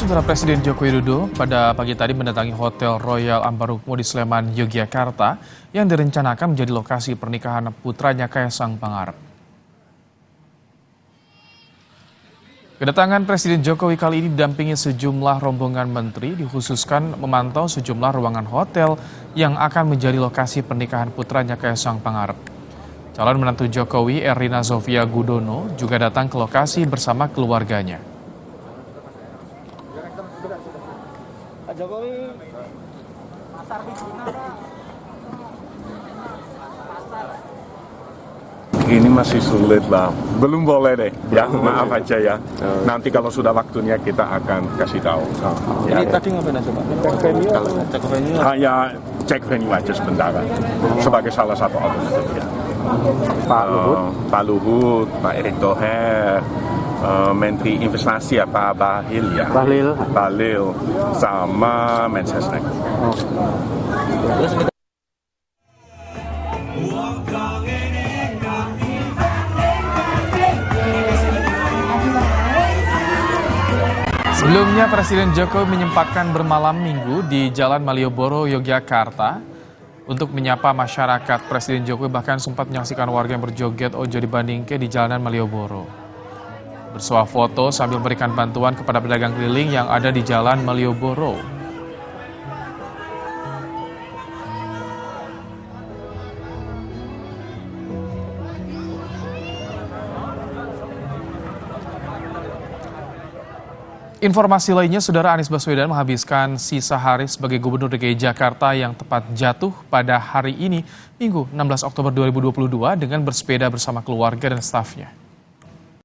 Saudara Presiden Joko Widodo pada pagi tadi mendatangi Hotel Royal Ambarukmo di Sleman, Yogyakarta yang direncanakan menjadi lokasi pernikahan putranya Kaisang Pangarep. Kedatangan Presiden Jokowi kali ini didampingi sejumlah rombongan menteri, dikhususkan memantau sejumlah ruangan hotel yang akan menjadi lokasi pernikahan putranya Kaisang Pangarep. Calon menantu Jokowi, Erina Zofia Gudono, juga datang ke lokasi bersama keluarganya. Pak Jokowi, ini masih sulit lah, belum boleh deh, ya maaf aja ya. Nanti kalau sudah waktunya kita akan kasih tahu. Jadi tadi ngapain aja Pak? Cek venue atau cek venue? Hanya cek venue aja sebentar, sebagai salah satu alternatif ya. Pak Luhut, Pak Erick Thohir, Menteri Investasi ya Pak Bahlil, sama Mensesnek. Sebelumnya, Presiden Jokowi menyempatkan bermalam minggu di Jalan Malioboro, Yogyakarta untuk menyapa masyarakat. Presiden Jokowi bahkan sempat menyaksikan warga yang berjoget Ojo Dibandingke di jalanan Malioboro. Bersuah foto sambil memberikan bantuan kepada pedagang keliling yang ada di Jalan Malioboro. Informasi lainnya, Saudara, Anies Baswedan menghabiskan sisa hari sebagai Gubernur DKI Jakarta yang tepat jatuh pada hari ini, Minggu 16 Oktober 2022, dengan bersepeda bersama keluarga dan stafnya.